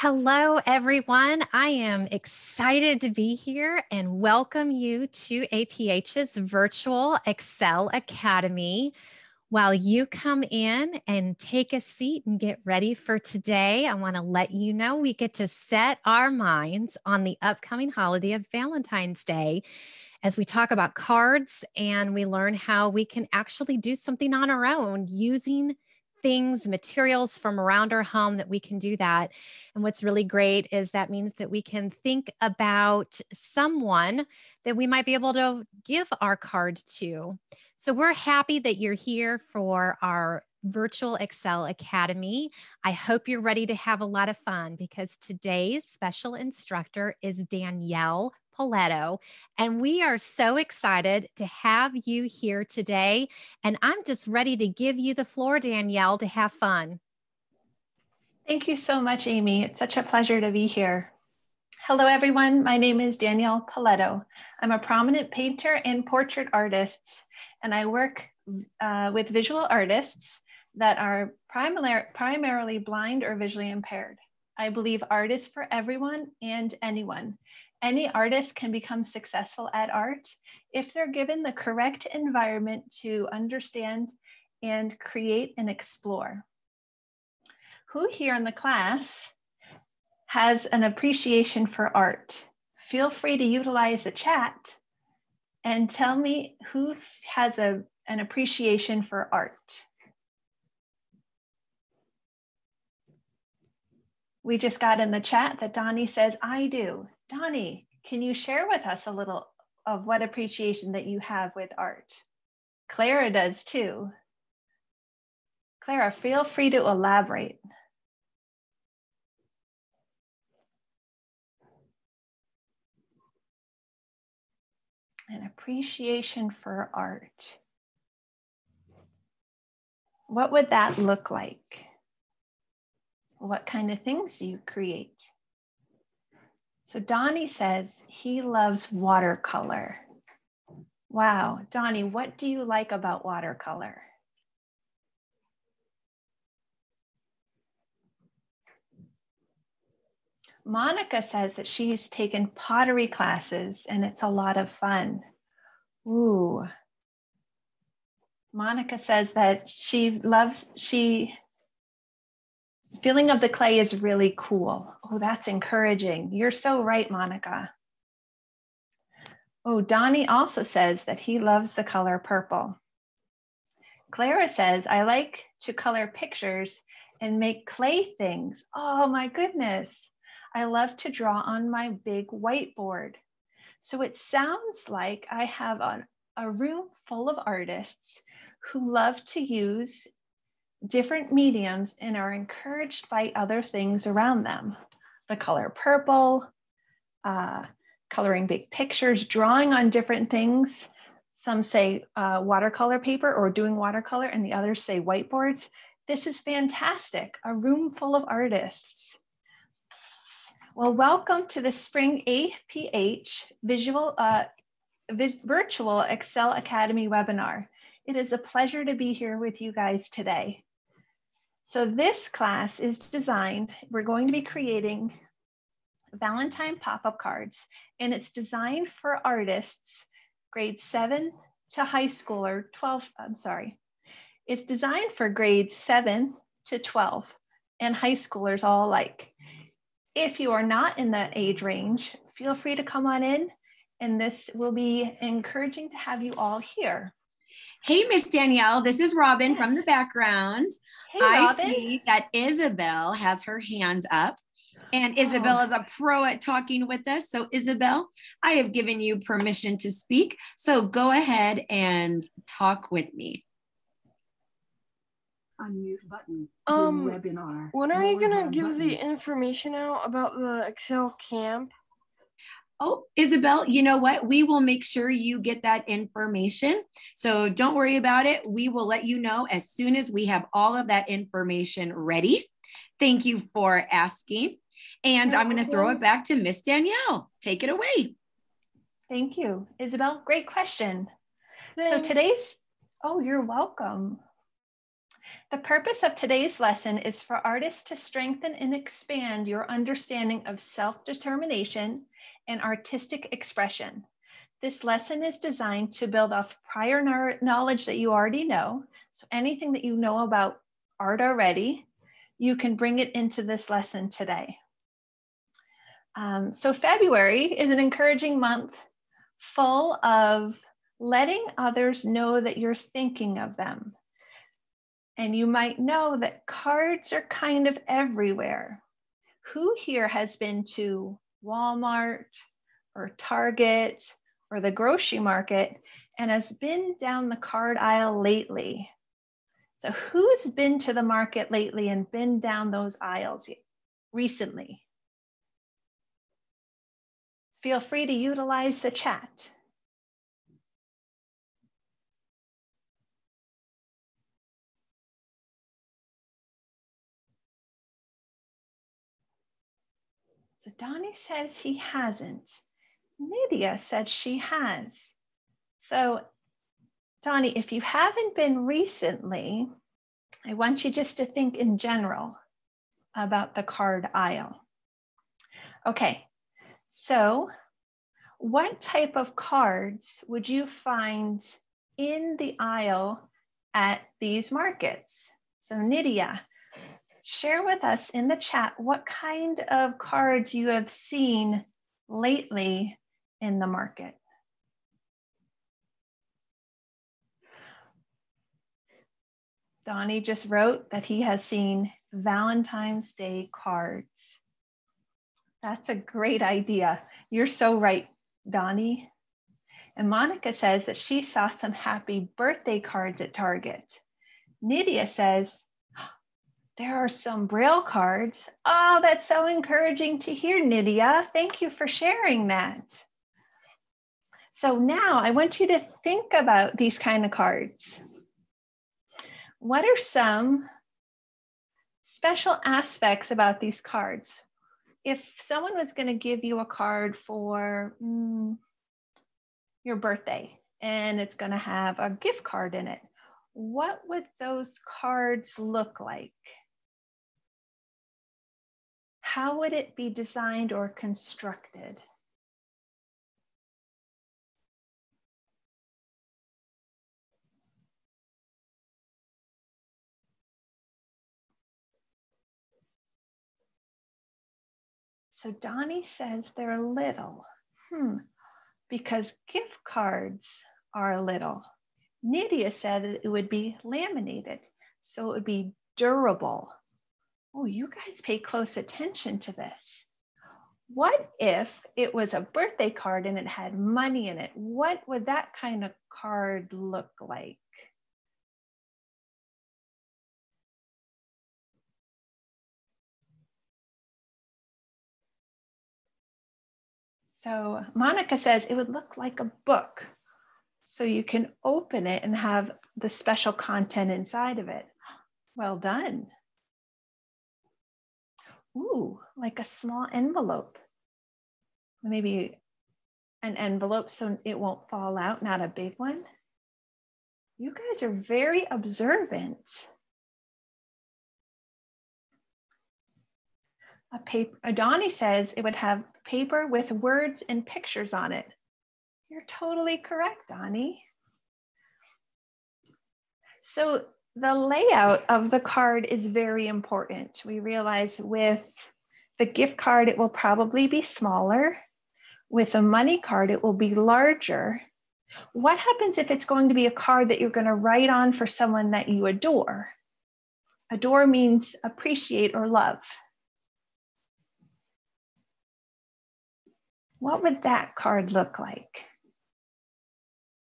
Hello, everyone. I am excited to be here and welcome you to APH's virtual Excel Academy. While you come in and take a seat and get ready for today, I want to let you know we get to set our minds on the upcoming holiday of Valentine's Day as we talk about cards and we learn how we can actually do something on our own using things, materials from around our home that we can do that. And what's really great is that means that we can think about someone that we might be able to give our card to. So we're happy that you're here for our virtual Excel Academy. I hope you're ready to have a lot of fun because today's special instructor is Danielle Paletto, and we are so excited to have you here today. And I'm just ready to give you the floor, Danielle, to have fun. Thank you so much, Amy. It's such a pleasure to be here. Hello, everyone. My name is Danielle Paletto. I'm a prominent painter and portrait artist, and I work with visual artists that are primarily blind or visually impaired. I believe art is for everyone and anyone. Any artist can become successful at art if they're given the correct environment to understand and create and explore. Who here in the class has an appreciation for art? Feel free to utilize the chat and tell me who has an appreciation for art. We just got in the chat that Donnie says, I do. Donnie, can you share with us a little of what appreciation that you have with art? Clara does too. Clara, feel free to elaborate. An appreciation for art. What would that look like? What kind of things do you create? So Donnie says he loves watercolor. Wow, Donnie, what do you like about watercolor? Monica says that she's taken pottery classes and it's a lot of fun. Ooh. Monica says that feeling of the clay is really cool. Oh, that's encouraging. You're so right, Monica. Oh, Donnie also says that he loves the color purple. Clara says, I like to color pictures and make clay things. Oh my goodness. I love to draw on my big whiteboard. So it sounds like I have a room full of artists who love to use different mediums and are encouraged by other things around them. The color purple, coloring big pictures, drawing on different things. Some say watercolor paper or doing watercolor, and the others say whiteboards. This is fantastic, a room full of artists. Well, welcome to the Spring APH Virtual Excel Academy webinar. It is a pleasure to be here with you guys today. So this class is designed, we're going to be creating Valentine pop-up cards, and it's designed for artists grade 7 to high school, or 12, I'm sorry. It's designed for grades 7 to 12 and high schoolers all alike. If you are not in that age range, feel free to come on in, and this will be encouraging to have you all here. Hey, Miss Danielle, this is Robin from the background. Hey, Robin. I see that Isabel has her hand up, and Isabel is a pro at talking with us. So Isabel, I have given you permission to speak. So go ahead and talk with me. Unmute button. Zoom webinar. When are you going to give the information out about the Excel camp? Oh, Isabel, you know what? We will make sure you get that information. So don't worry about it. We will let you know as soon as we have all of that information ready. Thank you for asking. And I'm going to throw it back to Miss Danielle. Take it away. Thank you, Isabel. Great question. Thanks. So you're welcome. The purpose of today's lesson is for artists to strengthen and expand your understanding of self-determination and artistic expression. This lesson is designed to build off prior knowledge that you already know. So anything that you know about art already, you can bring it into this lesson today. So February is an encouraging month full of letting others know that you're thinking of them. And you might know that cards are kind of everywhere. Who here has been to Walmart or Target or the grocery market and has been down the card aisle lately? So who's been to the market lately and been down those aisles recently? Feel free to utilize the chat. So Donnie says he hasn't. Nydia said she has. So Donnie, if you haven't been recently, I want you just to think in general about the card aisle. Okay, so what type of cards would you find in the aisle at these markets? So Nydia, share with us in the chat what kind of cards you have seen lately in the market. Donnie just wrote that he has seen Valentine's Day cards. That's a great idea. You're so right, Donnie. And Monica says that she saw some happy birthday cards at Target. Nydia says, there are some Braille cards. Oh, that's so encouraging to hear, Nydia. Thank you for sharing that. So now I want you to think about these kind of cards. What are some special aspects about these cards? If someone was going to give you a card for your birthday and it's going to have a gift card in it, what would those cards look like? How would it be designed or constructed? So Donnie says they're little. Because gift cards are little. Nydia said it would be laminated, so it would be durable. Oh, you guys pay close attention to this. What if it was a birthday card and it had money in it? What would that kind of card look like? So Monica says it would look like a book. So you can open it and have the special content inside of it. Well done. Ooh, like a small envelope. Maybe an envelope so it won't fall out, not a big one. You guys are very observant. Donnie says it would have paper with words and pictures on it. You're totally correct, Donnie. So the layout of the card is very important. We realize with the gift card, it will probably be smaller. With a money card, it will be larger. What happens if it's going to be a card that you're going to write on for someone that you adore? Adore means appreciate or love. What would that card look like?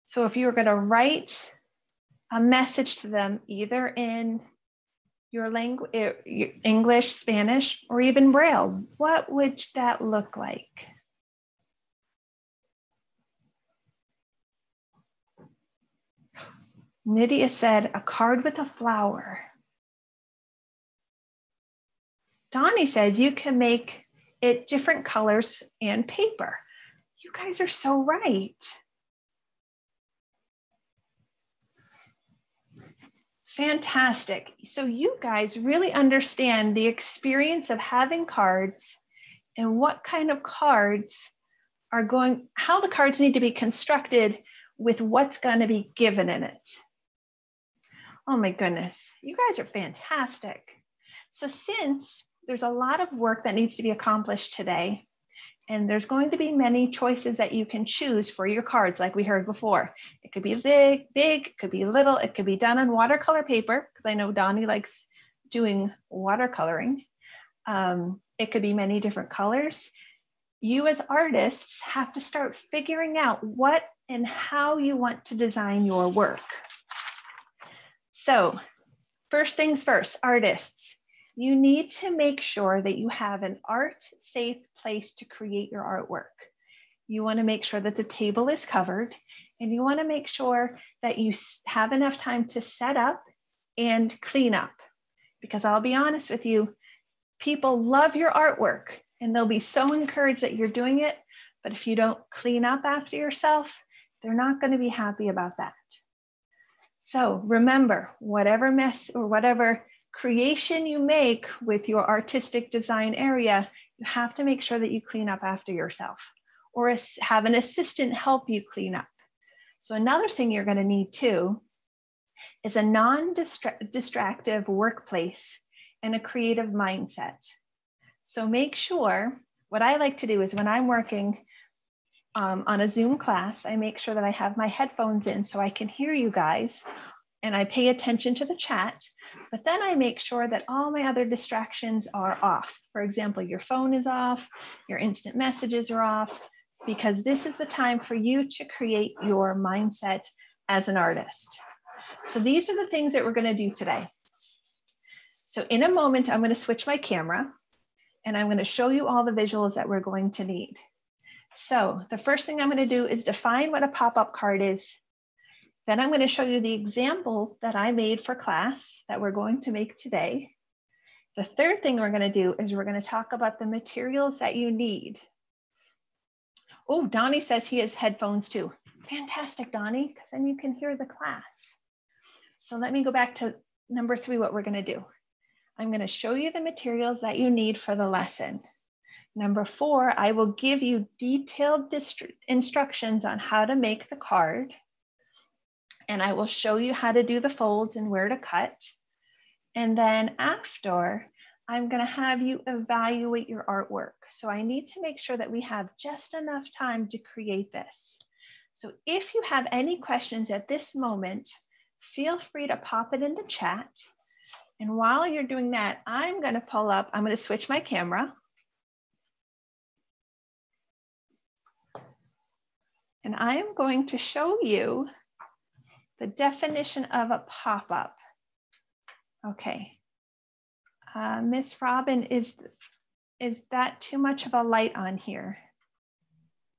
So if you were going to write a message to them, either in your language, English, Spanish, or even Braille, what would that look like? Nydia said a card with a flower. Donnie says you can make it different colors and paper. You guys are so right. Fantastic. So you guys really understand the experience of having cards and what kind of cards are going, how the cards need to be constructed with what's going to be given in it. Oh my goodness, you guys are fantastic. So since there's a lot of work that needs to be accomplished today, and there's going to be many choices that you can choose for your cards, like we heard before. It could be big, it could be little, it could be done on watercolor paper, because I know Donnie likes doing watercoloring. It could be many different colors. You as artists have to start figuring out what and how you want to design your work. So first things first, artists, you need to make sure that you have an art-safe place to create your artwork. You want to make sure that the table is covered, and you want to make sure that you have enough time to set up and clean up. Because I'll be honest with you, people love your artwork and they'll be so encouraged that you're doing it, but if you don't clean up after yourself, they're not going to be happy about that. So remember, whatever mess or whatever creation you make with your artistic design area, you have to make sure that you clean up after yourself, or have an assistant help you clean up. So another thing you're going to need too is a non-distractive workplace and a creative mindset. So make sure, what I like to do is when I'm working on a Zoom class, I make sure that I have my headphones in so I can hear you guys, and I pay attention to the chat, but then I make sure that all my other distractions are off. For example, your phone is off, your instant messages are off, because this is the time for you to create your mindset as an artist. So these are the things that we're going to do today. So in a moment, I'm going to switch my camera and I'm going to show you all the visuals that we're going to need. So the first thing I'm going to do is define what a pop-up card is. Then I'm going to show you the example that I made for class that we're going to make today. The third thing we're going to do is we're going to talk about the materials that you need. Oh, Donnie says he has headphones too. Fantastic, Donnie, because then you can hear the class. So let me go back to number 3, what we're going to do. I'm going to show you the materials that you need for the lesson. Number 4, I will give you detailed instructions on how to make the card. And I will show you how to do the folds and where to cut. And then after, I'm going to have you evaluate your artwork. So I need to make sure that we have just enough time to create this. So if you have any questions at this moment, feel free to pop it in the chat. And while you're doing that, I'm going to switch my camera. And I am going to show you the definition of a pop-up. Okay. Miss Robin, is that too much of a light on here?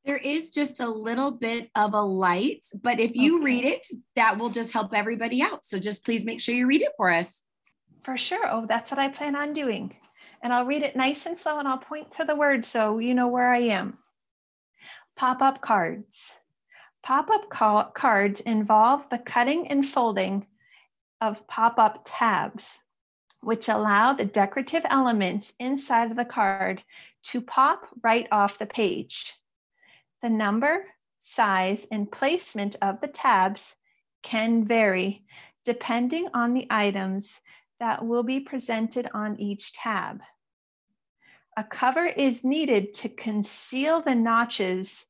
There is just a little bit of a light, but if you read it, that will just help everybody out. So just please make sure you read it for us. For sure. Oh, that's what I plan on doing. And I'll read it nice and slow and I'll point to the word so you know where I am. Pop-up cards. Pop-up cards involve the cutting and folding of pop-up tabs, which allow the decorative elements inside of the card to pop right off the page. The number, size, and placement of the tabs can vary depending on the items that will be presented on each tab. A cover is needed to conceal the notches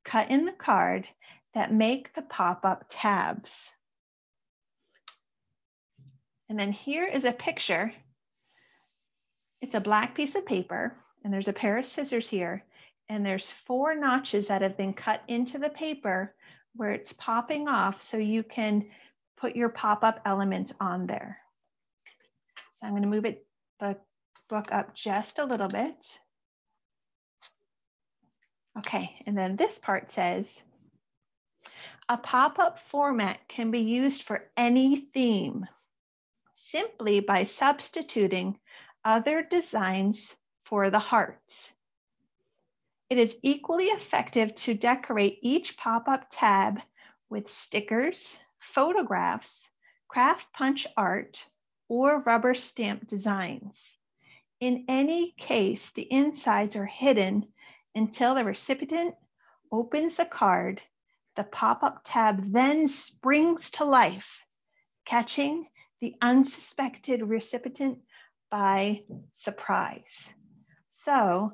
cut in the card that make the pop-up tabs. And then here is a picture. It's a black piece of paper, and there's a pair of scissors here, and there's 4 notches that have been cut into the paper where it's popping off so you can put your pop-up elements on there. So I'm going to move the book up just a little bit. Okay, and then this part says, a pop-up format can be used for any theme, simply by substituting other designs for the hearts. It is equally effective to decorate each pop-up tab with stickers, photographs, craft punch art, or rubber stamp designs. In any case, the insides are hidden until the recipient opens the card. The pop-up tab then springs to life, catching the unsuspected recipient by surprise. So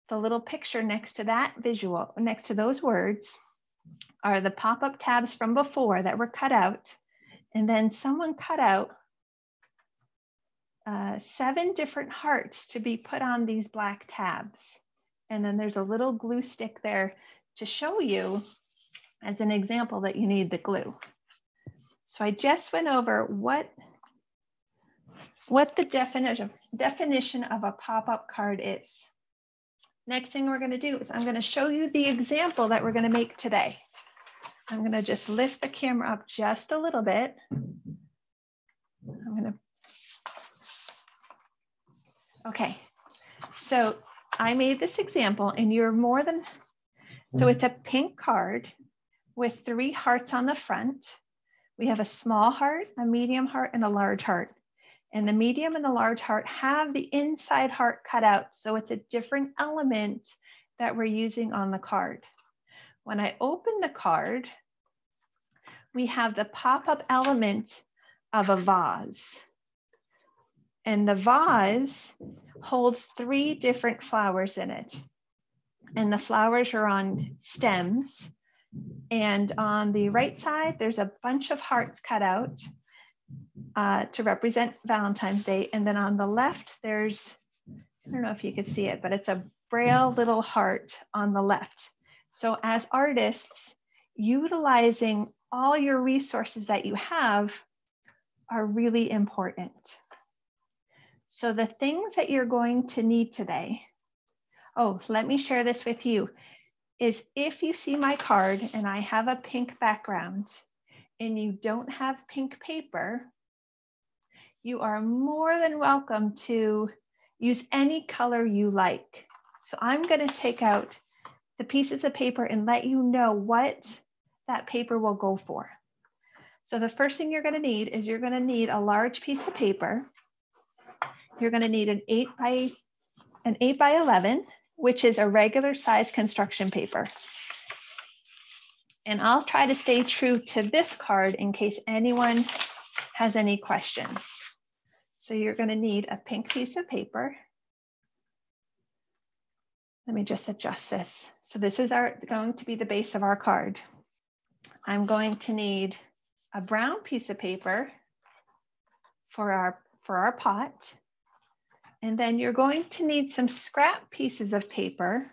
the little picture next to that visual, next to those words, are the pop-up tabs from before that were cut out. And then someone cut out 7 different hearts to be put on these black tabs. And then there's a little glue stick there to show you as an example that you need the glue. So I just went over what the definition of a pop-up card is. Next thing we're going to do is I'm going to show you the example that we're going to make today. I'm going to just lift the camera up just a little bit. Okay, so I made this example and you're more than, so it's a pink card with 3 hearts on the front. We have a small heart, a medium heart, and a large heart. And the medium and the large heart have the inside heart cut out. So it's a different element that we're using on the card. When I open the card, we have the pop-up element of a vase. And the vase holds 3 different flowers in it. And the flowers are on stems. And on the right side, there's a bunch of hearts cut out to represent Valentine's Day. And then on the left, there's, I don't know if you could see it, but it's a braille little heart on the left. So as artists, utilizing all your resources that you have are really important. So the things that you're going to need today, oh, let me share this with you, is if you see my card and I have a pink background and you don't have pink paper, you are more than welcome to use any color you like. So I'm going to take out the pieces of paper and let you know what that paper will go for. So the first thing you're going to need is you're going to need a large piece of paper. You're going to need an 8 by 11, which is a regular size construction paper. And I'll try to stay true to this card in case anyone has any questions. So you're going to need a pink piece of paper. Let me just adjust this. So this is going to be the base of our card. I'm going to need a brown piece of paper for our pot. And then you're going to need some scrap pieces of paper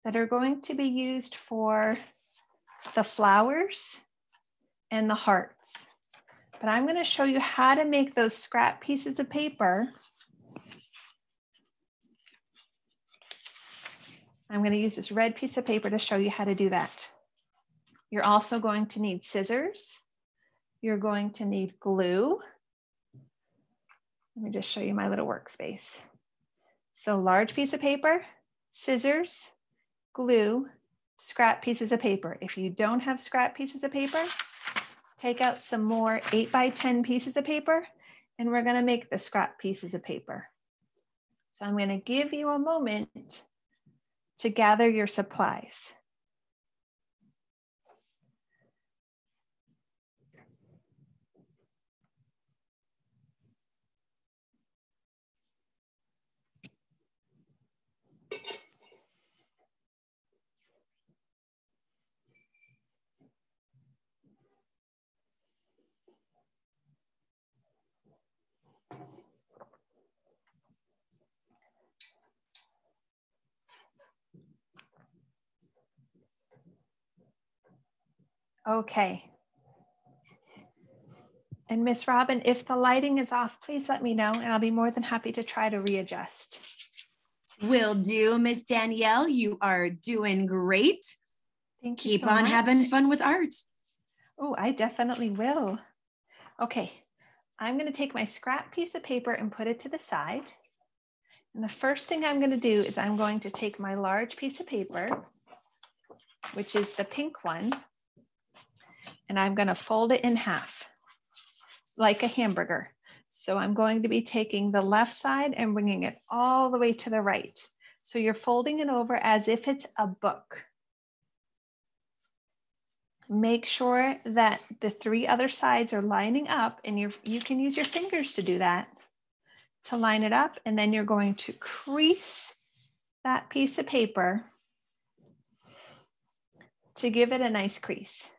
that are going to be used for the flowers and the hearts. But I'm going to show you how to make those scrap pieces of paper. I'm going to use this red piece of paper to show you how to do that. You're also going to need scissors. You're going to need glue. Let me just show you my little workspace. So large piece of paper, scissors, glue, scrap pieces of paper. If you don't have scrap pieces of paper, take out some more 8 by 10 pieces of paper, and we're going to make the scrap pieces of paper. So I'm going to give you a moment to gather your supplies. Okay. And Miss Robin, if the lighting is off, please let me know and I'll be more than happy to try to readjust. Will do, Miss Danielle. You are doing great. Thank you. Keep on having fun with art. Oh, I definitely will. Okay, I'm going to take my scrap piece of paper and put it to the side. And the first thing I'm going to do is I'm going to take my large piece of paper, which is the pink one, and I'm going to fold it in half. like a hamburger. So I'm going to be taking the left side and bringing it all the way to the right. So you're folding it over as if it's a book. Make sure that the 3 other sides are lining up, and you can use your fingers to do that, to line it up, and then you're going to crease that piece of paper to give it a nice crease.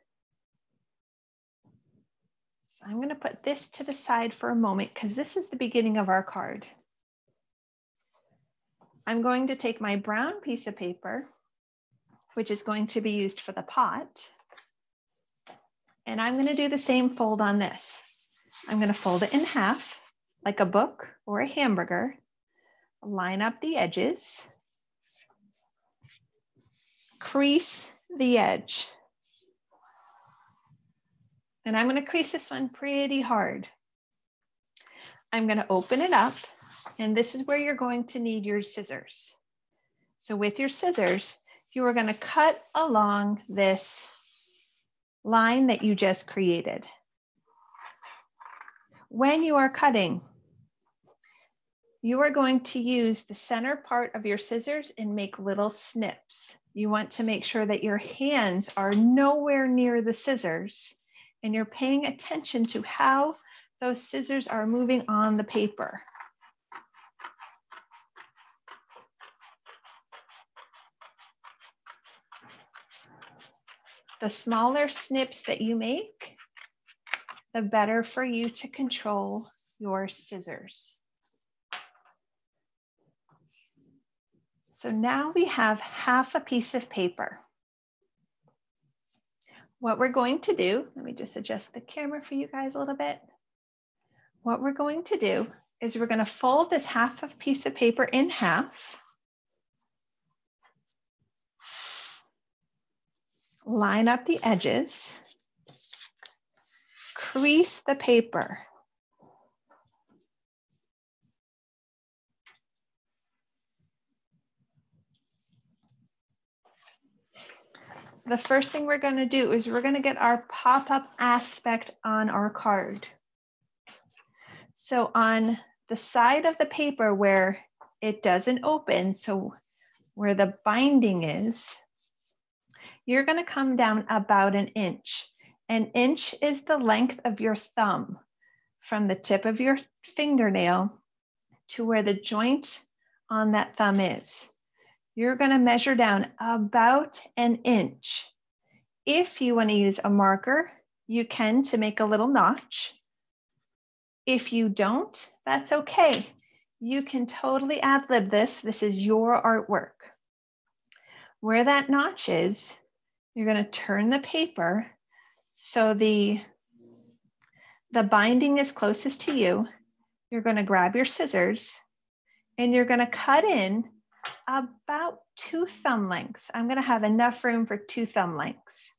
So I'm going to put this to the side for a moment because this is the beginning of our card. I'm going to take my brown piece of paper, which is going to be used for the pot, and I'm going to do the same fold on this. I'm going to fold it in half like a book or a hamburger, line up the edges, crease the edge. And I'm going to crease this one pretty hard. I'm going to open it up, and this is where you're going to need your scissors. So with your scissors, you are going to cut along this line that you just created. When you are cutting, you are going to use the center part of your scissors and make little snips. You want to make sure that your hands are nowhere near the scissors, and you're paying attention to how those scissors are moving on the paper. The smaller snips that you make, the better for you to control your scissors. So now we have half a piece of paper. What we're going to do, let me just adjust the camera for you guys a little bit. What we're going to do is we're going to fold this half of piece of paper in half, line up the edges, crease the paper. The first thing we're going to do is we're going to get our pop-up aspect on our card. So on the side of the paper where it doesn't open, so where the binding is, you're going to come down about an inch. An inch is the length of your thumb from the tip of your fingernail to where the joint on that thumb is. You're going to measure down about an inch. If you want to use a marker, you can to make a little notch. If you don't, that's okay. You can totally ad-lib this. This is your artwork. Where that notch is, you're going to turn the paper so the binding is closest to you. You're going to grab your scissors and you're going to cut in about 2 thumb lengths. I'm going to have enough room for 2 thumb lengths.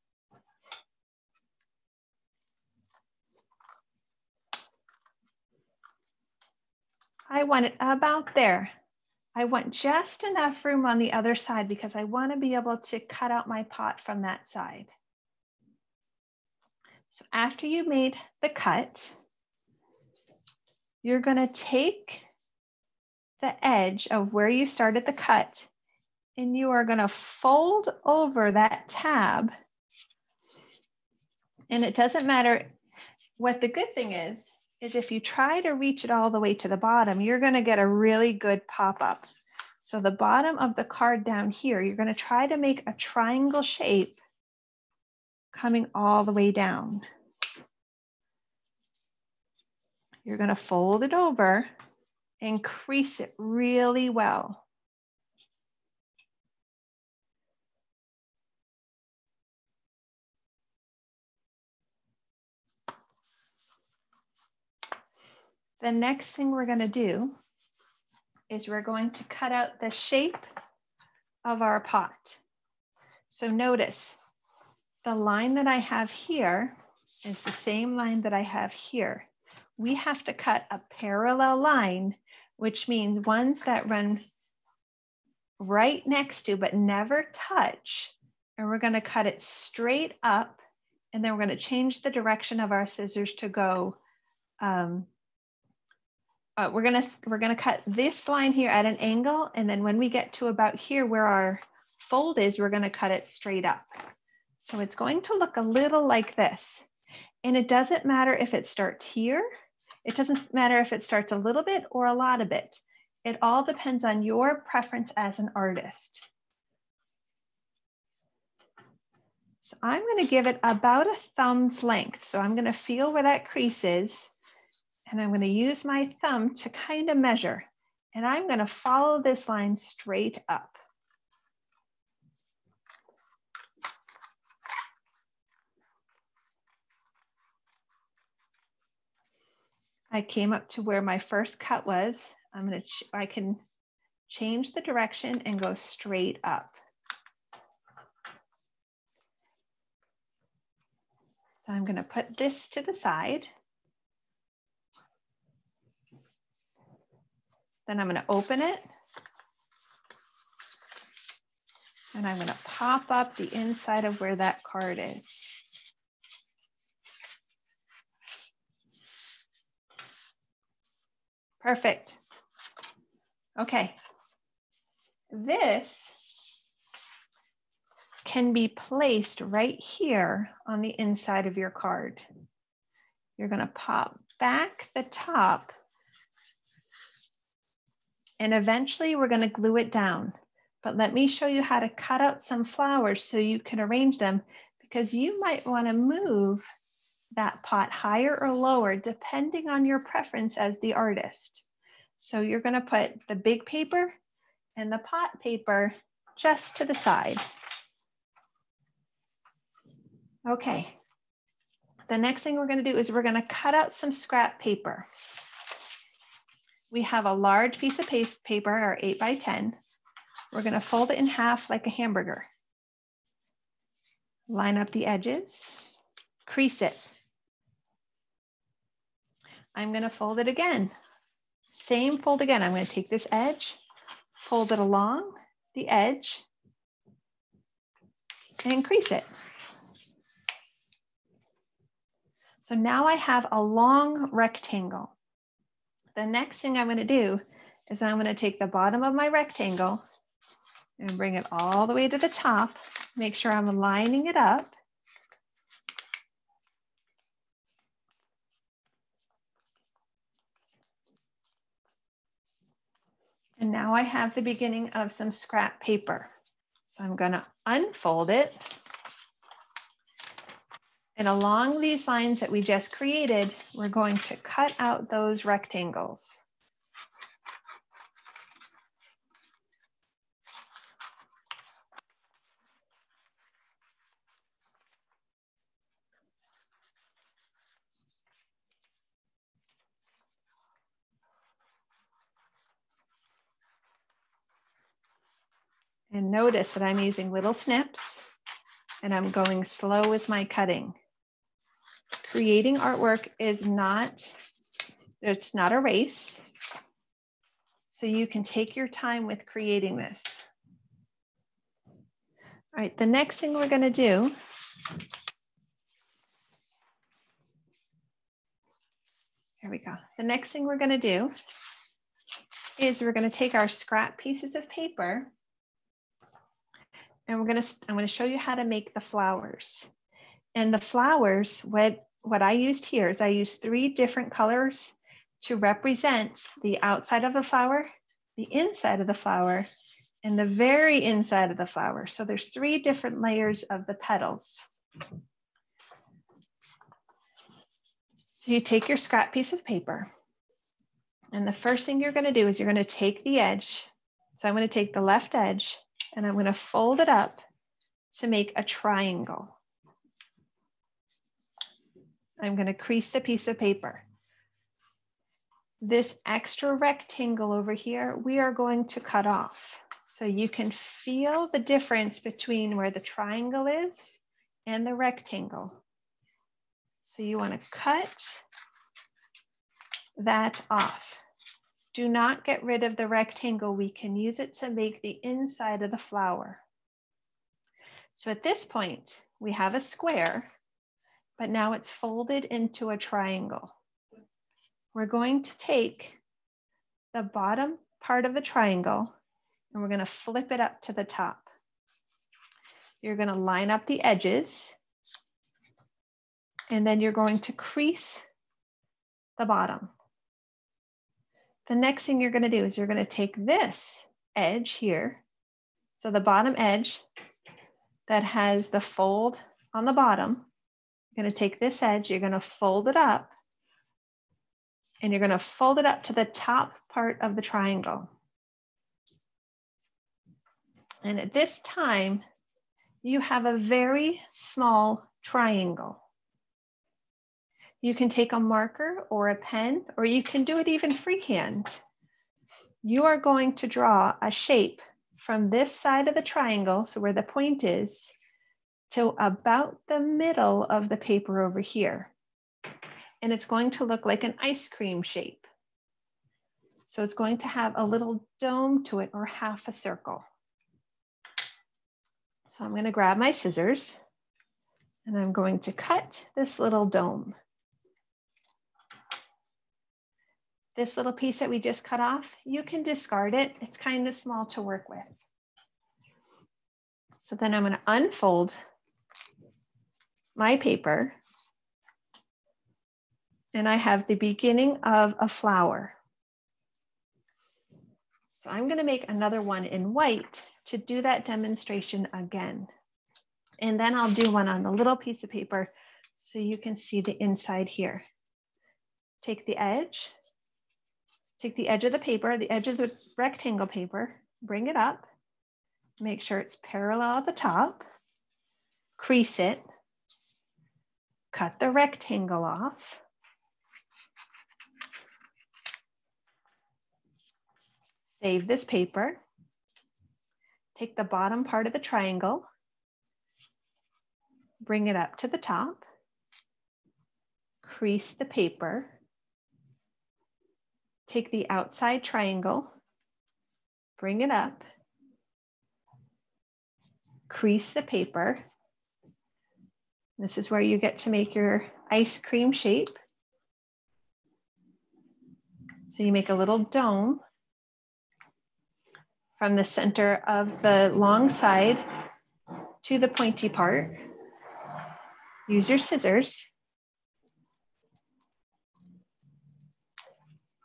I want it about there. I want just enough room on the other side because I want to be able to cut out my pot from that side. So after you made the cut, you're going to take the edge of where you started the cut and you are going to fold over that tab. And it doesn't matter. What the good thing is if you try to reach it all the way to the bottom, you're going to get a really good pop-up. So the bottom of the card down here, you're going to try to make a triangle shape coming all the way down. You're going to fold it over and crease it really well. The next thing we're going to do is we're going to cut out the shape of our pot. So notice the line that I have here is the same line that I have here. We have to cut a parallel line, which means ones that run right next to but never touch. And we're going to cut it straight up, and then we're going to change the direction of our scissors to go we're gonna cut this line here at an angle, and then when we get to about here where our fold is, we're gonna cut it straight up. So it's going to look a little like this. And it doesn't matter if it starts here. It doesn't matter if it starts a little bit or a lot of it. It all depends on your preference as an artist. So I'm gonna give it about a thumb's length. So I'm gonna feel where that crease is, and I'm gonna use my thumb to kind of measure. And I'm gonna follow this line straight up. I came up to where my first cut was. I can change the direction and go straight up. So I'm going to put this to the side. Then I'm going to open it. And I'm going to pop up the inside of where that card is. Perfect. Okay. This can be placed right here on the inside of your card. You're going to pop back the top, and eventually we're going to glue it down. But let me show you how to cut out some flowers so you can arrange them, because you might want to move that pot higher or lower depending on your preference as the artist. So you're going to put the big paper and the pot paper just to the side. Okay. The next thing we're going to do is we're going to cut out some scrap paper. We have a large piece of paper, or 8 by 10. We're going to fold it in half like a hamburger. Line up the edges, crease it. I'm going to fold it again. Same fold again. I'm going to take this edge, fold it along the edge, and crease it. So now I have a long rectangle. The next thing I'm going to do is I'm going to take the bottom of my rectangle and bring it all the way to the top. Make sure I'm lining it up. And now I have the beginning of some scrap paper. So I'm going to unfold it. And along these lines that we just created, we're going to cut out those rectangles. And notice that I'm using little snips, and I'm going slow with my cutting. Creating artwork is it's not a race. So you can take your time with creating this. All right, the next thing we're going to do here we go. The next thing we're going to do is we're going to take our scrap pieces of paper, and I'm going to show you how to make the flowers. And the flowers, what I used here is I used 3 different colors to represent the outside of the flower, the inside of the flower, and the very inside of the flower. So there's 3 different layers of the petals. So you take your scrap piece of paper, and the first thing you're going to do is you're going to take the edge. So I'm going to take the left edge, and I'm going to fold it up to make a triangle. I'm going to crease the piece of paper. This extra rectangle over here, we are going to cut off. So you can feel the difference between where the triangle is and the rectangle. So you want to cut that off. Do not get rid of the rectangle. We can use it to make the inside of the flower. So at this point, we have a square, but now it's folded into a triangle. we're going to take the bottom part of the triangle and we're going to flip it up to the top. You're going to line up the edges and then you're going to crease the bottom. The next thing you're going to do is you're going to take this edge here, so the bottom edge that has the fold on the bottom, you're going to take this edge, you're going to fold it up, and you're going to fold it up to the top part of the triangle. And at this time, you have a very small triangle. You can take a marker or a pen, or you can do it even freehand. You are going to draw a shape from this side of the triangle, so where the point is, to about the middle of the paper over here. And it's going to look like an ice cream shape. So it's going to have a little dome to it, or half a circle. So I'm going to grab my scissors and I'm going to cut this little dome. This little piece that we just cut off, you can discard it. It's kind of small to work with. So then I'm going to unfold my paper. And I have the beginning of a flower. So I'm going to make another one in white to do that demonstration again. And then I'll do one on the little piece of paper so you can see the inside here. Take the edge of the paper, the edge of the rectangle paper, bring it up, make sure it's parallel at the top, crease it, cut the rectangle off, save this paper, take the bottom part of the triangle, bring it up to the top, crease the paper, take the outside triangle, bring it up, crease the paper. This is where you get to make your ice cream shape. So you make a little dome from the center of the long side to the pointy part. Use your scissors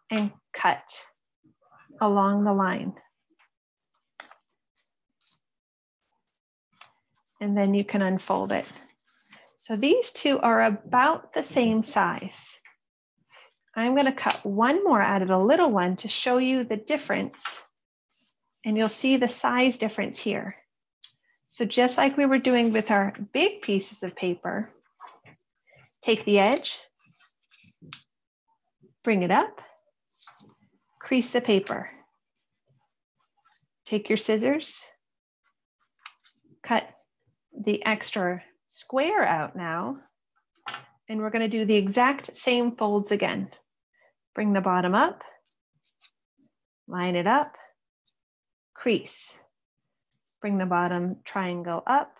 and cut along the line. And then you can unfold it. So these two are about the same size. I'm going to cut one more out of the little one to show you the difference. And you'll see the size difference here. So just like we were doing with our big pieces of paper, take the edge, bring it up, crease the paper. Take your scissors, cut the extra square out now, and we're going to do the exact same folds again. Bring the bottom up, line it up, crease. Bring the bottom triangle up,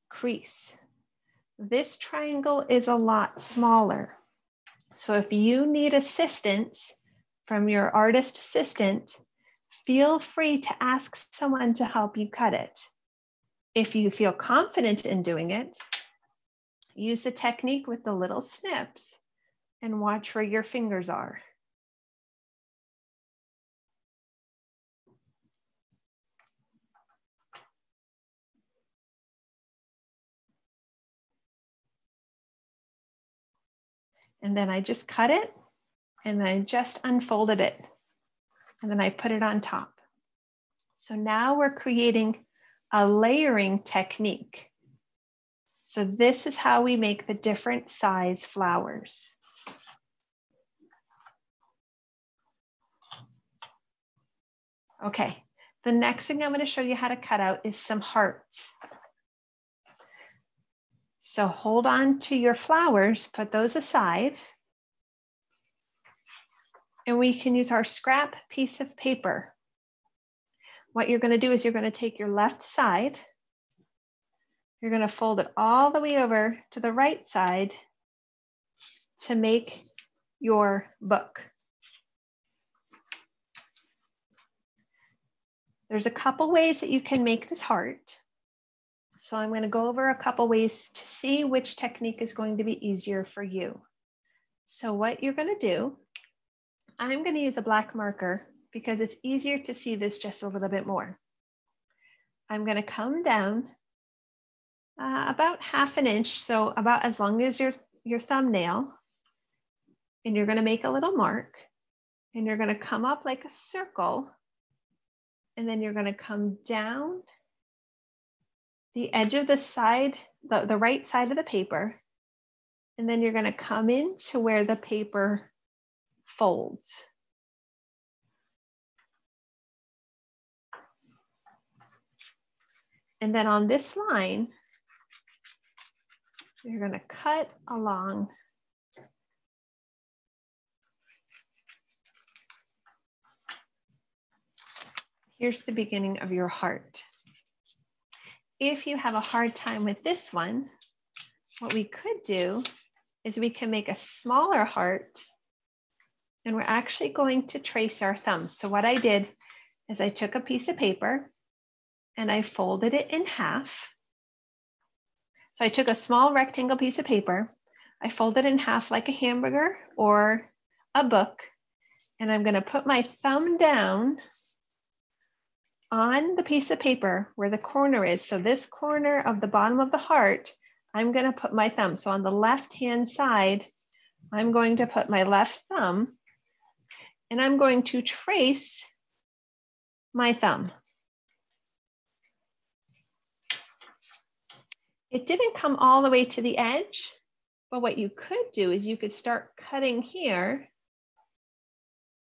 crease. This triangle is a lot smaller. So if you need assistance from your artist assistant, feel free to ask someone to help you cut it. If you feel confident in doing it, use the technique with the little snips and watch where your fingers are. And then I just cut it and then I just unfolded it and then I put it on top. So now we're creating a layering technique. So this is how we make the different size flowers. Okay, the next thing I'm going to show you how to cut out is some hearts. So hold on to your flowers, put those aside. And we can use our scrap piece of paper. What you're going to do is you're going to take your left side, you're going to fold it all the way over to the right side, to make your book. There's a couple ways that you can make this heart. So I'm going to go over a couple ways to see which technique is going to be easier for you. So what you're going to do, I'm going to use a black marker because it's easier to see this just a little bit more. I'm going to come down about 1/2 inch, so about as long as your thumbnail, and you're going to make a little mark, and you're going to come up like a circle, and then you're going to come down the edge of the side, the right side of the paper, and then you're going to come in to where the paper folds. And then on this line, you're going to cut along here's the beginning of your heart. If you have a hard time with this one, what we could do is we can make a smaller heart, and we're actually going to trace our thumbs. So what I did is I took a piece of paper and I folded it in half. So I took a small rectangle piece of paper, I folded it in half like a hamburger or a book, and I'm going to put my thumb down on the piece of paper where the corner is. So this corner of the bottom of the heart, I'm going to put my thumb. So on the left-hand side, I'm going to put my left thumb, and I'm going to trace my thumb. It didn't come all the way to the edge, but what you could do is you could start cutting here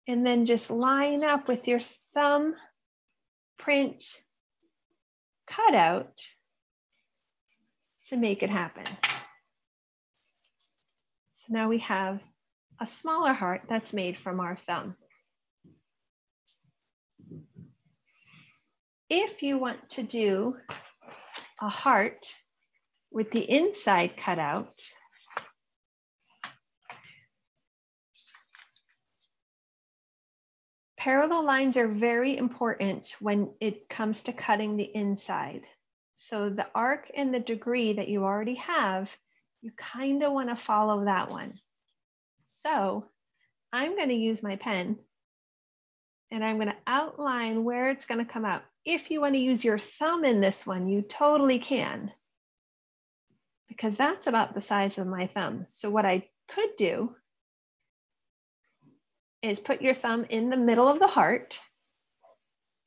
and then just line up with your thumb print cutout to make it happen. So now we have a smaller heart that's made from our thumb. If you want to do a heart with the inside cut out, parallel lines are very important when it comes to cutting the inside. So the arc and the degree that you already have, you kind of want to follow that one. So I'm going to use my pen and I'm going to outline where it's going to come out. If you want to use your thumb in this one, you totally can, because that's about the size of my thumb. So what I could do is put your thumb in the middle of the heart,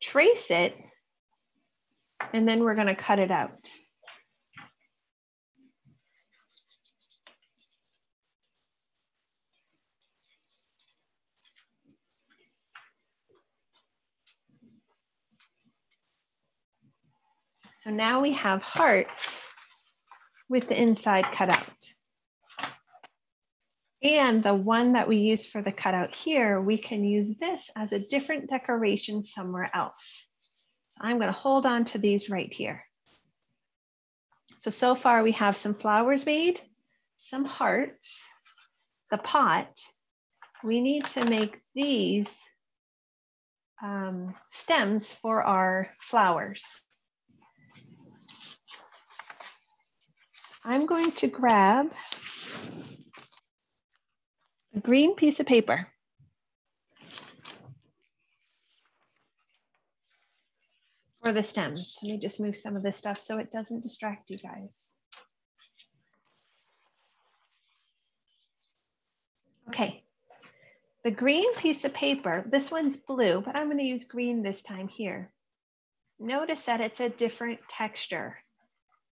trace it, and then we're going to cut it out. So now we have hearts with the inside cut out. And the one that we use for the cutout here, we can use this as a different decoration somewhere else. So I'm going to hold on to these right here. So far we have some flowers made, some hearts, the pot. We need to make these stems for our flowers. I'm going to grab a green piece of paper. For the stems. Let me just move some of this stuff so it doesn't distract you guys. Okay, the green piece of paper, this one's blue, but I'm going to use green this time here. Notice that it's a different texture.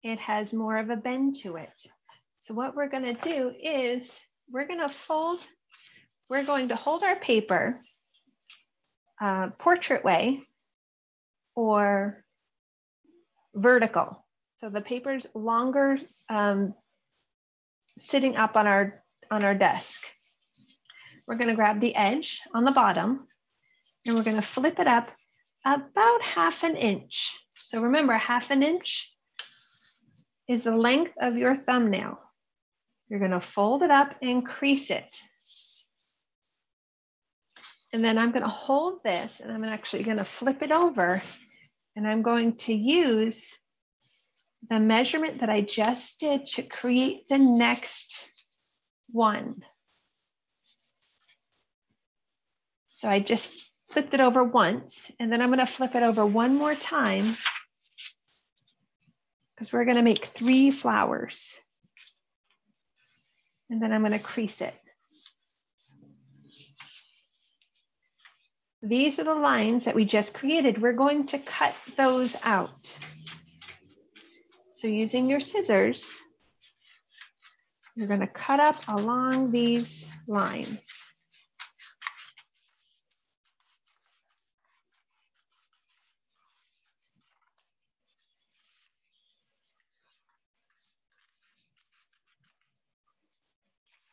It has more of a bend to it. So what we're going to do is we're going to hold our paper portrait way or vertical. So the paper's longer sitting up on our desk. We're going to grab the edge on the bottom and we're going to flip it up about 1/2 inch. So remember, 1/2 inch is the length of your thumbnail. You're going to fold it up and crease it. And then I'm going to hold this and I'm actually going to flip it over, and I'm going to use the measurement that I just did to create the next one. So I just flipped it over once, and then I'm going to flip it over one more time because we're going to make 3 flowers. And then I'm going to crease it. These are the lines that we just created. We're going to cut those out. So using your scissors, you're going to cut up along these lines.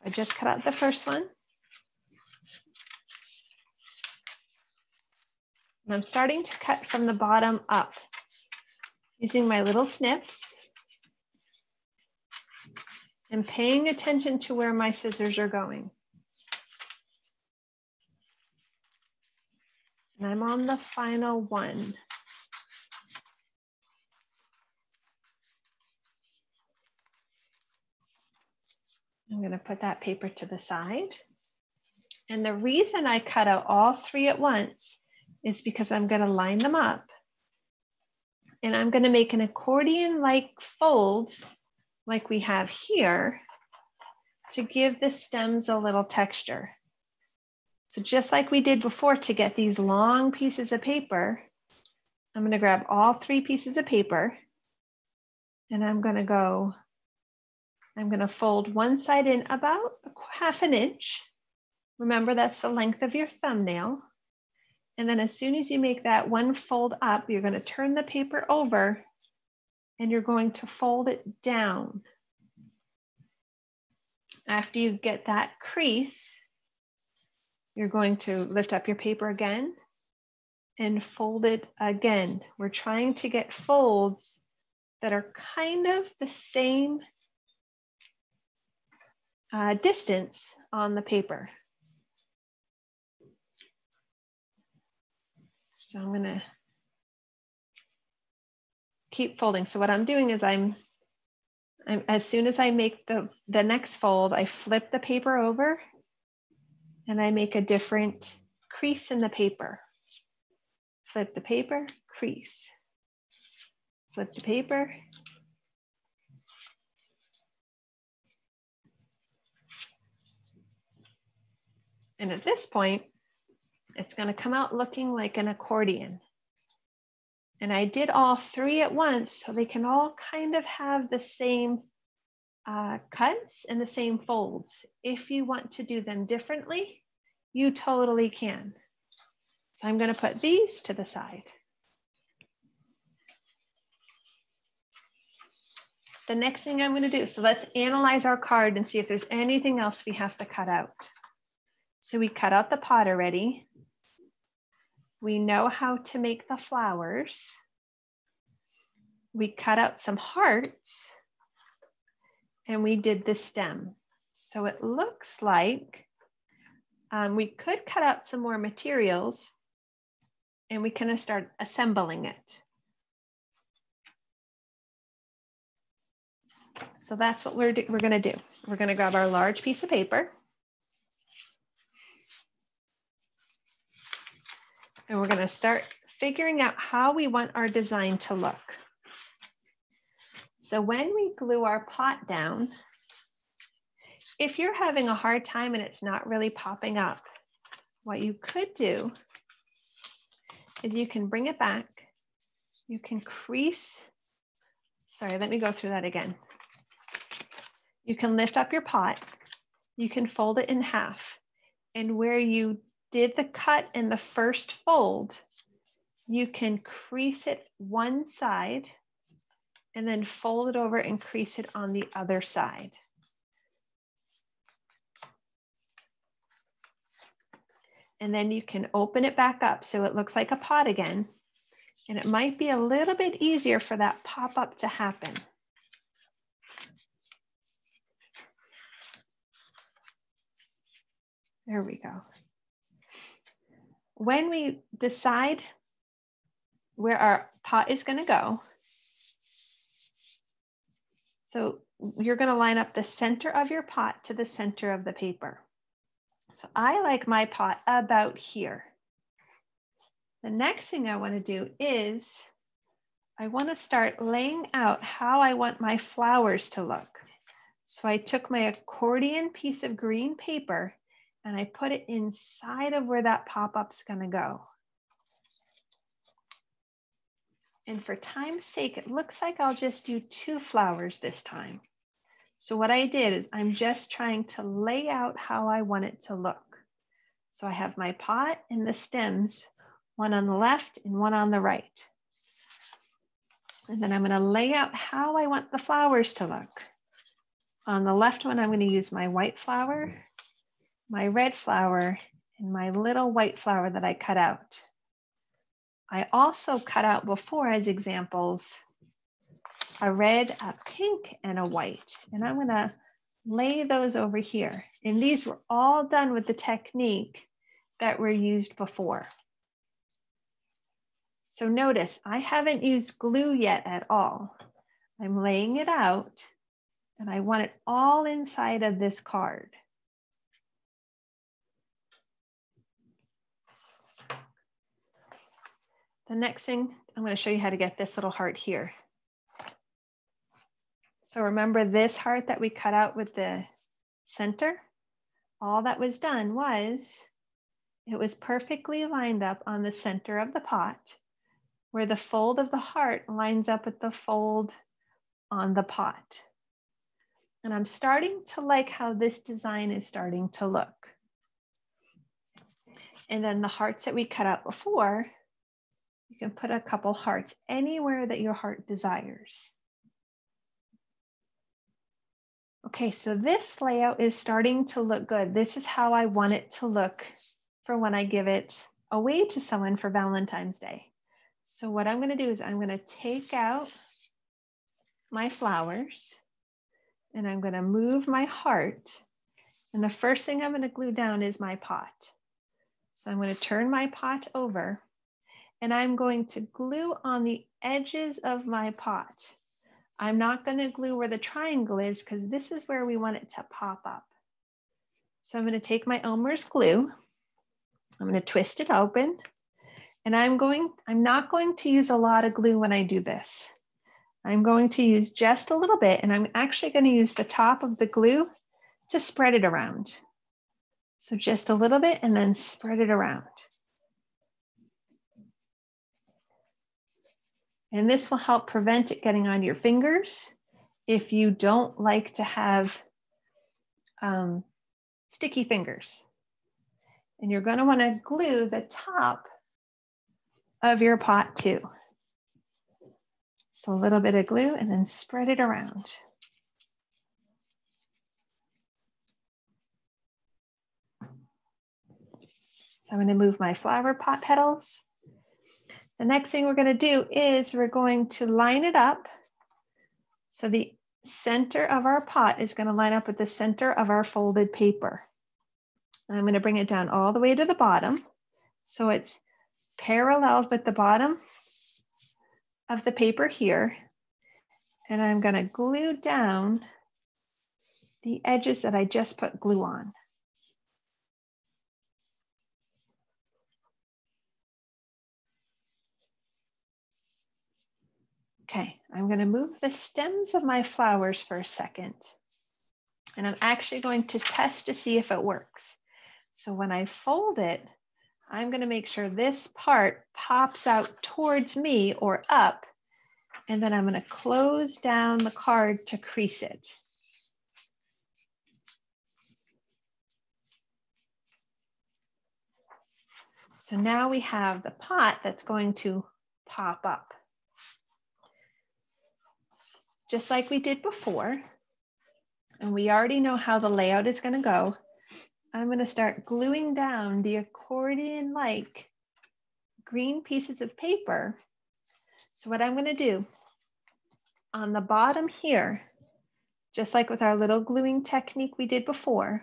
I just cut out the first one. And I'm starting to cut from the bottom up using my little snips and paying attention to where my scissors are going. And I'm on the final one. I'm going to put that paper to the side. And the reason I cut out all 3 at once is because I'm going to line them up. And I'm going to make an accordion-like fold like we have here to give the stems a little texture. So just like we did before to get these long pieces of paper, I'm going to grab all 3 pieces of paper and I'm going to fold one side in about 1/2 inch. Remember, that's the length of your thumbnail. And then as soon as you make that one fold up, you're going to turn the paper over and you're going to fold it down. After you get that crease, you're going to lift up your paper again and fold it again. We're trying to get folds that are kind of the same distance on the paper. So I'm going to keep folding. So what I'm doing is I'm as soon as I make the next fold, I flip the paper over and I make a different crease in the paper. Flip the paper, crease. Flip the paper. And at this point, it's going to come out looking like an accordion. And I did all 3 at once so they can all kind of have the same cuts and the same folds. If you want to do them differently, you totally can. So I'm going to put these to the side. The next thing I'm going to do, so let's analyze our card and see if there's anything else we have to cut out. So we cut out the pot already. We know how to make the flowers. We cut out some hearts and we did the stem. So it looks like we could cut out some more materials and we can start assembling it. So that's what we're going to do. We're going to grab our large piece of paper. And we're going to start figuring out how we want our design to look. So when we glue our pot down, if you're having a hard time and it's not really popping up, what you could do is you can bring it back. You can crease. Sorry, let me go through that again. You can lift up your pot. You can fold it in half. And where you did the cut in the first fold, you can crease it one side and then fold it over and crease it on the other side. And then you can open it back up so it looks like a pot again. And it might be a little bit easier for that pop-up to happen. There we go. When we decide where our pot is going to go, so you're going to line up the center of your pot to the center of the paper. So I like my pot about here. The next thing I want to do is I want to start laying out how I want my flowers to look. So I took my accordion piece of green paper and I put it inside of where that pop-up's going to go. And for time's sake, it looks like I'll just do 2 flowers this time. So what I did is I'm just trying to lay out how I want it to look. So I have my pot and the stems, one on the left and one on the right. And then I'm going to lay out how I want the flowers to look. On the left one, I'm going to use my white flower, my red flower, and my little white flower that I cut out. I also cut out before as examples a red, a pink, and a white. And I'm going to lay those over here. And these were all done with the technique that were used before. So notice I haven't used glue yet at all. I'm laying it out and I want it all inside of this card. The next thing, I'm going to show you how to get this little heart here. So remember this heart that we cut out with the center? All that was done was, it was perfectly lined up on the center of the pot, where the fold of the heart lines up with the fold on the pot. And I'm starting to like how this design is starting to look. And then the hearts that we cut out before, you can put a couple hearts anywhere that your heart desires. Okay, so this layout is starting to look good. This is how I want it to look for when I give it away to someone for Valentine's Day. So what I'm going to do is I'm going to take out my flowers and I'm going to move my heart. And the first thing I'm going to glue down is my pot. So I'm going to turn my pot over and I'm going to glue on the edges of my pot. I'm not going to glue where the triangle is because this is where we want it to pop up. So I'm going to take my Elmer's glue. I'm going to twist it open. And I'm not going to use a lot of glue when I do this. I'm going to use just a little bit, and I'm actually going to use the top of the glue to spread it around. So just a little bit and then spread it around. And this will help prevent it getting on your fingers if you don't like to have sticky fingers. And you're going to want to glue the top of your pot too. So a little bit of glue and then spread it around. I'm going to move my flower pot petals. The next thing we're going to do is we're going to line it up. So the center of our pot is going to line up with the center of our folded paper. And I'm going to bring it down all the way to the bottom. So it's parallel with the bottom of the paper here. And I'm going to glue down the edges that I just put glue on. Okay, I'm going to move the stems of my flowers for a second. And I'm actually going to test to see if it works. So when I fold it, I'm going to make sure this part pops out towards me or up. And then I'm going to close down the card to crease it. So now we have the pot that's going to pop up. Just like we did before, and we already know how the layout is going to go, I'm going to start gluing down the accordion-like green pieces of paper. So what I'm going to do, on the bottom here, just like with our little gluing technique we did before,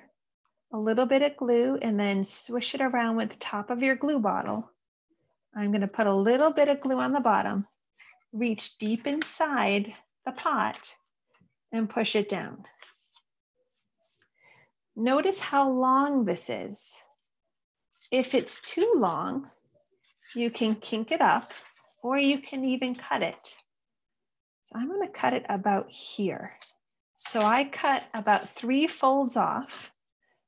a little bit of glue and then swish it around with the top of your glue bottle. I'm going to put a little bit of glue on the bottom, reach deep inside the pot and push it down. Notice how long this is. If it's too long, you can kink it up or you can even cut it. So I'm going to cut it about here. So I cut about 3 folds off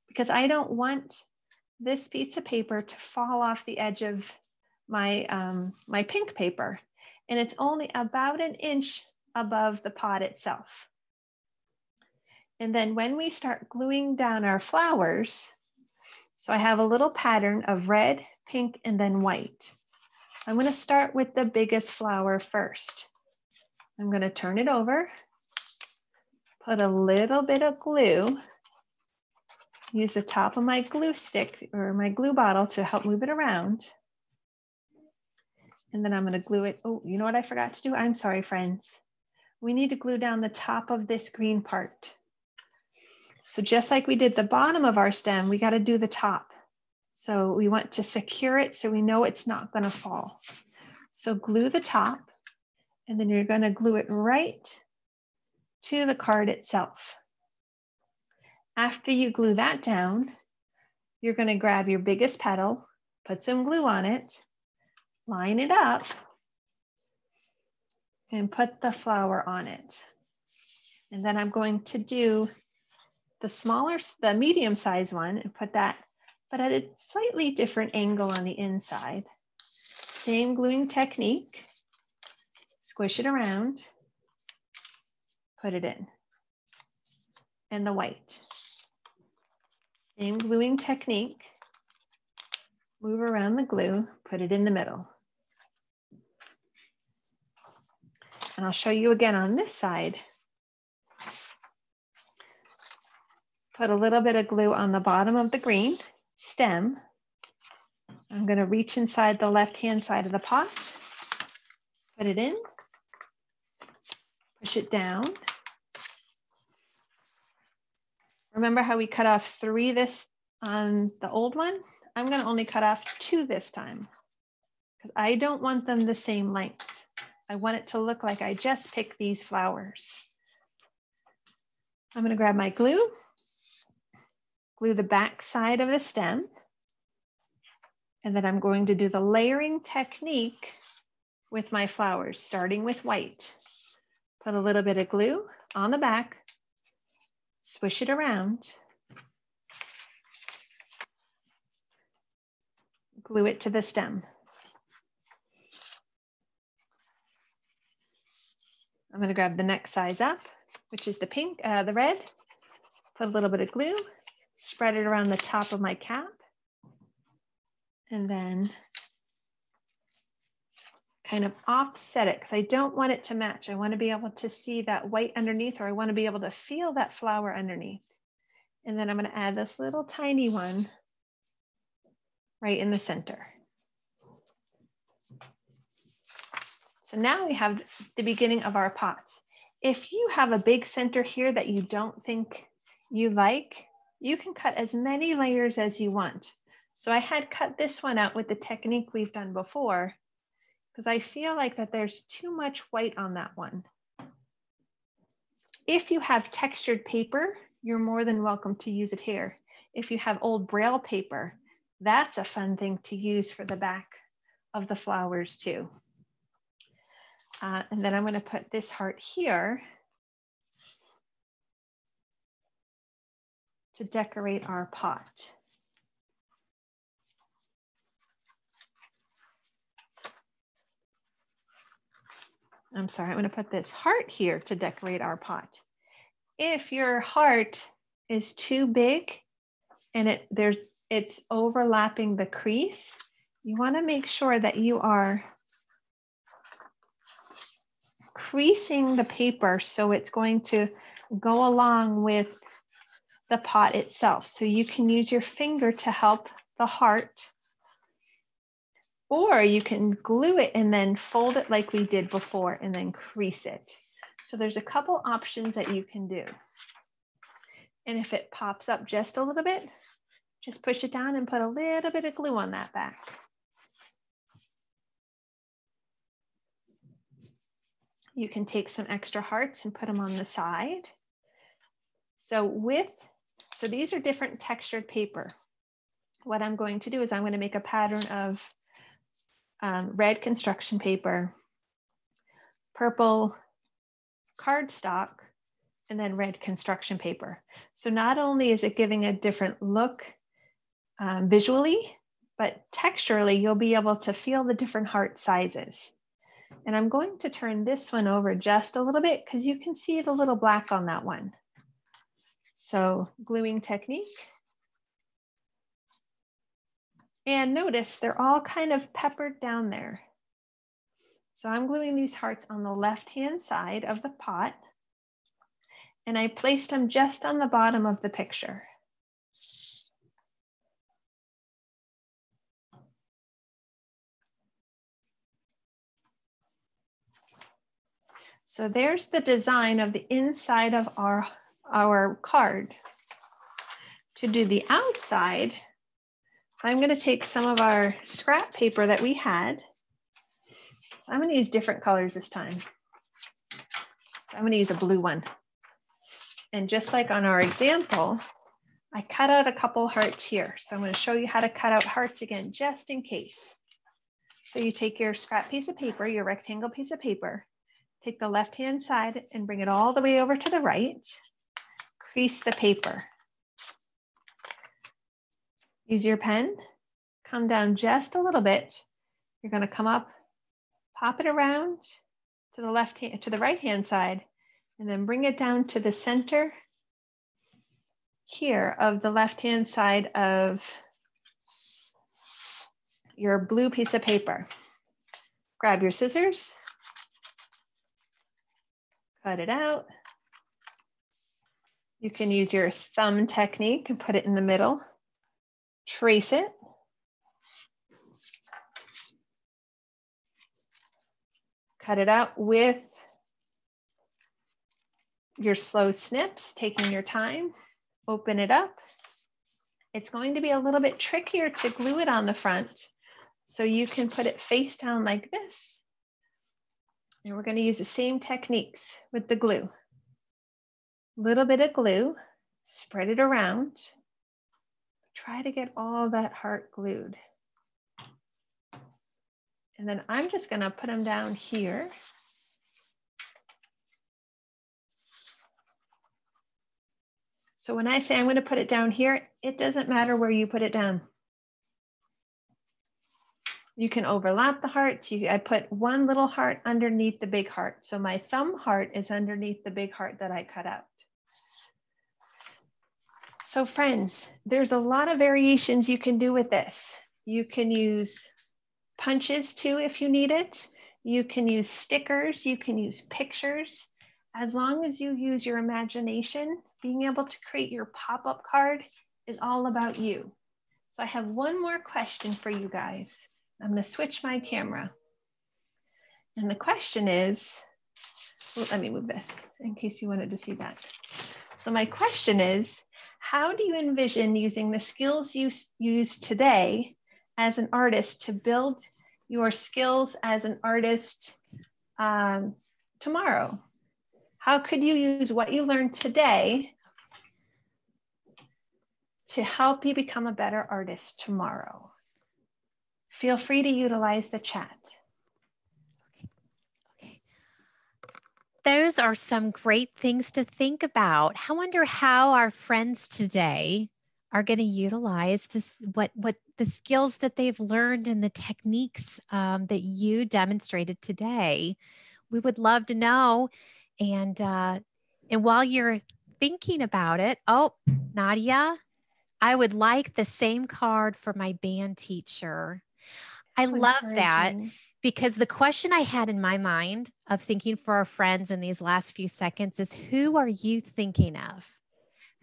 because I don't want this piece of paper to fall off the edge of my, my pink paper. And it's only about 1 inch above the pot itself. And then when we start gluing down our flowers, so I have a little pattern of red, pink, and then white. I'm going to start with the biggest flower first. I'm going to turn it over, put a little bit of glue, use the top of my glue stick or my glue bottle to help move it around. And then I'm going to glue it. Oh, you know what I forgot to do? I'm sorry, friends. We need to glue down the top of this green part. So just like we did the bottom of our stem, we got to do the top. So we want to secure it so we know it's not going to fall. So glue the top, and then you're going to glue it right to the card itself. After you glue that down, you're going to grab your biggest petal, put some glue on it, line it up, and put the flower on it. And then I'm going to do the medium-sized one and put that, but at a slightly different angle on the inside. Same gluing technique. Squish it around, put it in. And the white. Same gluing technique. Move around the glue, put it in the middle. And I'll show you again on this side. Put a little bit of glue on the bottom of the green stem. I'm going to reach inside the left-hand side of the pot, put it in, push it down. Remember how we cut off 3 this on the old one? I'm going to only cut off 2 this time because I don't want them the same length. I want it to look like I just picked these flowers. I'm going to grab my glue, glue the back side of the stem, and then I'm going to do the layering technique with my flowers, starting with white. Put a little bit of glue on the back, swish it around, glue it to the stem. I'm going to grab the next size up, which is the pink, the red, put a little bit of glue, spread it around the top of my cap, and then kind of offset it because I don't want it to match. I want to be able to see that white underneath, or I want to be able to feel that flower underneath. And then I'm going to add this little tiny one right in the center. So now we have the beginning of our pots. If you have a big center here that you don't think you like, you can cut as many layers as you want. So I had cut this one out with the technique we've done before because I feel like that there's too much white on that one. If you have textured paper, you're more than welcome to use it here. If you have old Braille paper, that's a fun thing to use for the back of the flowers too. And then I'm going to put this heart here to decorate our pot. I'm sorry, I'm going to put this heart here to decorate our pot. If your heart is too big and it's overlapping the crease, you want to make sure that you are creasing the paper so it's going to go along with the pot itself. So you can use your finger to help the heart, or you can glue it and then fold it like we did before and then crease it. So there's a couple options that you can do. And if it pops up just a little bit, Just push it down and put a little bit of glue on that back. You can take some extra hearts and put them on the side. So these are different textured paper. What I'm going to do is I'm going to make a pattern of red construction paper, purple cardstock, and then red construction paper. So not only is it giving a different look visually, but texturally, you'll be able to feel the different heart sizes. And I'm going to turn this one over just a little bit because you can see the little black on that one. So gluing technique. And notice they're all kind of peppered down there. So I'm gluing these hearts on the left-hand side of the pot. And I placed them just on the bottom of the picture. So there's the design of the inside of our card. To do the outside, I'm going to take some of our scrap paper that we had. So I'm going to use different colors this time. So I'm going to use a blue one. And just like on our example, I cut out a couple hearts here. So I'm going to show you how to cut out hearts again, just in case. So you take your scrap piece of paper, your rectangle piece of paper, take the left-hand side and bring it all the way over to the right. Crease the paper. Use your pen, come down just a little bit. You're going to come up, pop it around to the right-hand side, and then bring it down to the center here of the left-hand side of your blue piece of paper. Grab your scissors, cut it out. You can use your thumb technique and put it in the middle. Trace it. Cut it out with your slow snips, taking your time. Open it up. It's going to be a little bit trickier to glue it on the front, so you can put it face down like this. And we're going to use the same techniques with the glue. Little bit of glue, spread it around. Try to get all that heart glued. And then I'm just going to put them down here. So when I say I'm going to put it down here, it doesn't matter where you put it down. You can overlap the hearts. I put one little heart underneath the big heart. So my thumb heart is underneath the big heart that I cut out. So friends, there's a lot of variations you can do with this. You can use punches too if you need it. You can use stickers, you can use pictures. As long as you use your imagination, being able to create your pop-up card is all about you. So I have one more question for you guys. I'm going to switch my camera. And the question is, well, let me move this in case you wanted to see that. So my question is, how do you envision using the skills you use today as an artist to build your skills as an artist tomorrow? How could you use what you learned today to help you become a better artist tomorrow? Feel free to utilize the chat. Okay. Those are some great things to think about. I wonder how our friends today are going to utilize this, what the skills that they've learned and the techniques that you demonstrated today. We would love to know. And while you're thinking about it, oh, Nadia, I would like the same card for my band teacher. I love that, because the question I had in my mind of thinking for our friends in these last few seconds is, who are you thinking of?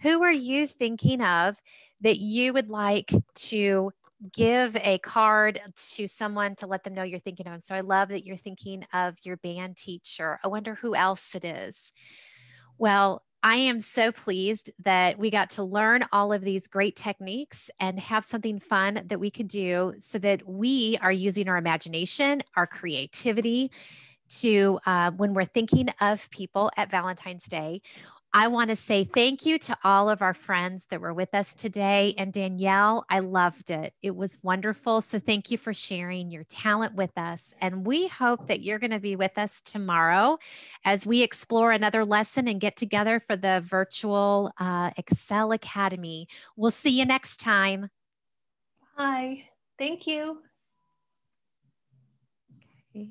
Who are you thinking of that you would like to give a card to someone to let them know you're thinking of them? So I love that you're thinking of your band teacher. I wonder who else it is. Well, I am so pleased that we got to learn all of these great techniques and have something fun that we could do so that we are using our imagination, our creativity to when we're thinking of people at Valentine's Day. I want to say thank you to all of our friends that were with us today. And Danielle, I loved it. It was wonderful. So thank you for sharing your talent with us. And we hope that you're going to be with us tomorrow as we explore another lesson and get together for the virtual Excel Academy. We'll see you next time. Bye. Thank you. Okay.